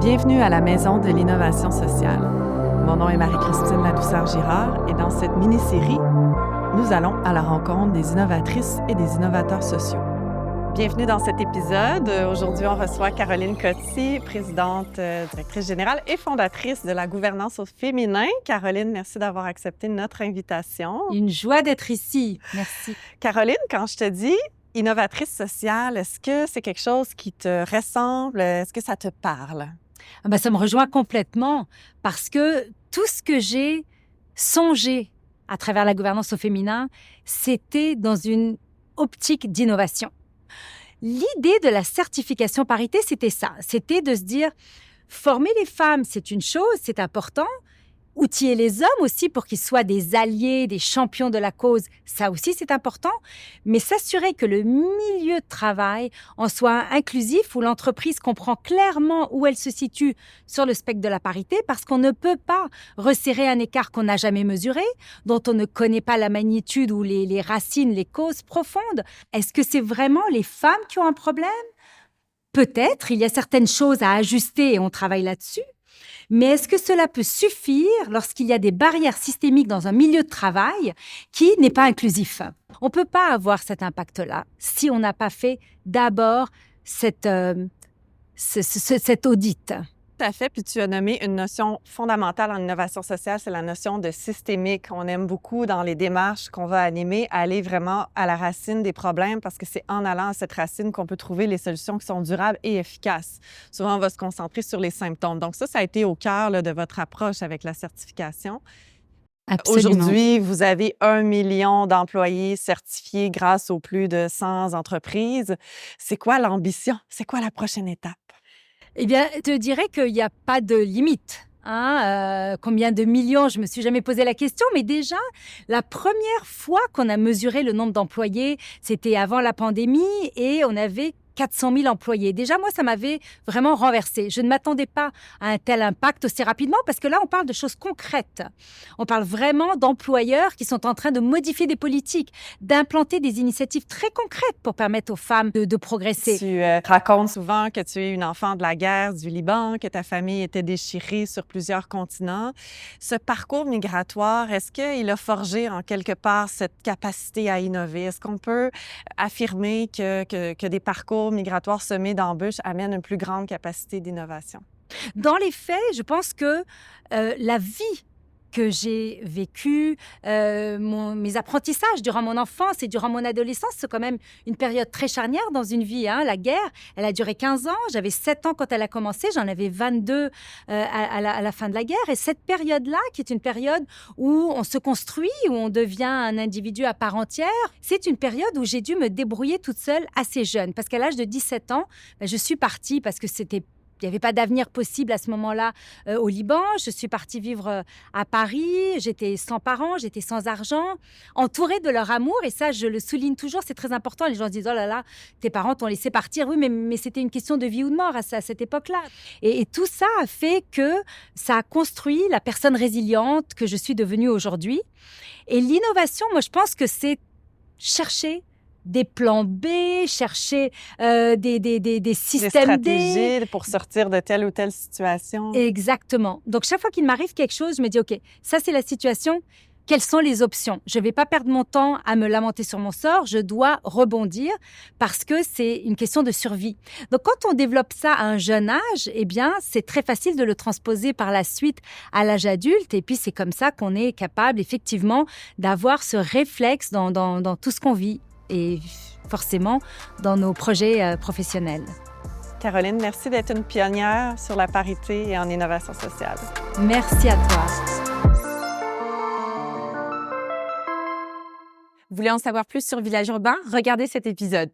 Bienvenue à la Maison de l'innovation sociale. Mon nom est Marie-Christine Ladouceur-Girard et dans cette mini-série, nous allons à la rencontre des innovatrices et des innovateurs sociaux. Bienvenue dans cet épisode. Aujourd'hui, on reçoit Caroline Coty, présidente, directrice générale et fondatrice de la gouvernance au féminin. Caroline, merci d'avoir accepté notre invitation. Une joie d'être ici. Merci. Caroline, quand je te dis innovatrice sociale, est-ce que c'est quelque chose qui te ressemble? Est-ce que ça te parle? Ça me rejoint complètement parce que tout ce que j'ai songé à travers la gouvernance au féminin, c'était dans une optique d'innovation. L'idée de la certification parité, c'était ça. C'était de se dire, former les femmes, c'est une chose, c'est important. Outiller les hommes aussi pour qu'ils soient des alliés, des champions de la cause, ça aussi c'est important. Mais s'assurer que le milieu de travail en soit inclusif, où l'entreprise comprend clairement où elle se situe sur le spectre de la parité, parce qu'on ne peut pas resserrer un écart qu'on n'a jamais mesuré, dont on ne connaît pas la magnitude ou les racines, les causes profondes. Est-ce que c'est vraiment les femmes qui ont un problème? Peut-être, il y a certaines choses à ajuster et on travaille là-dessus. Mais est-ce que cela peut suffire lorsqu'il y a des barrières systémiques dans un milieu de travail qui n'est pas inclusif? On ne peut pas avoir cet impact-là si on n'a pas fait d'abord cet audit. Tout à fait. Puis tu as nommé une notion fondamentale en innovation sociale, c'est la notion de systémique. On aime beaucoup dans les démarches qu'on va animer aller vraiment à la racine des problèmes parce que c'est en allant à cette racine qu'on peut trouver les solutions qui sont durables et efficaces. Souvent, on va se concentrer sur les symptômes. Donc ça a été au cœur de votre approche avec la certification. Absolument. Aujourd'hui, vous avez 1 million d'employés certifiés grâce aux plus de 100 entreprises. C'est quoi l'ambition? C'est quoi la prochaine étape? Eh bien, je te dirais qu'il n'y a pas de limite. Combien de millions? Je ne me suis jamais posé la question, mais déjà, la première fois qu'on a mesuré le nombre d'employés, c'était avant la pandémie et on avait 400 000 employés. Déjà, moi, ça m'avait vraiment renversée. Je ne m'attendais pas à un tel impact aussi rapidement parce que là, on parle de choses concrètes. On parle vraiment d'employeurs qui sont en train de modifier des politiques, d'implanter des initiatives très concrètes pour permettre aux femmes de progresser. Tu racontes souvent que tu es une enfant de la guerre du Liban, que ta famille était déchirée sur plusieurs continents. Ce parcours migratoire, est-ce qu'il a forgé en quelque part cette capacité à innover? Est-ce qu'on peut affirmer que des parcours migratoires semés d'embûches amènent une plus grande capacité d'innovation? Dans les faits, je pense que la vie que j'ai vécue, mes apprentissages durant mon enfance et durant mon adolescence, c'est quand même une période très charnière dans une vie. La guerre, elle a duré 15 ans. J'avais 7 ans quand elle a commencé. J'en avais 22 à la fin de la guerre. Et cette période-là, qui est une période où on se construit, où on devient un individu à part entière, c'est une période où j'ai dû me débrouiller toute seule assez jeune. Parce qu'à l'âge de 17 ans, je suis partie parce que il n'y avait pas d'avenir possible à ce moment-là au Liban. Je suis partie vivre à Paris. J'étais sans parents, j'étais sans argent, entourée de leur amour. Et ça, je le souligne toujours, c'est très important. Les gens se disent « Oh là là, tes parents t'ont laissé partir. » Oui, mais c'était une question de vie ou de mort à cette époque-là. Et tout ça a fait que ça a construit la personne résiliente que je suis devenue aujourd'hui. Et l'innovation, moi, je pense que c'est chercher des plans B, chercher des systèmes des stratégies pour sortir de telle ou telle situation. Exactement. Donc, chaque fois qu'il m'arrive quelque chose, je me dis, OK, ça, c'est la situation. Quelles sont les options? Je ne vais pas perdre mon temps à me lamenter sur mon sort. Je dois rebondir parce que c'est une question de survie. Donc, quand on développe ça à un jeune âge, eh bien, c'est très facile de le transposer par la suite à l'âge adulte. Et puis, c'est comme ça qu'on est capable, effectivement, d'avoir ce réflexe dans tout ce qu'on vit. Et forcément dans nos projets professionnels. Caroline, merci d'être une pionnière sur la parité et en innovation sociale. Merci à toi. Vous voulez en savoir plus sur Village Urbain? Regardez cet épisode.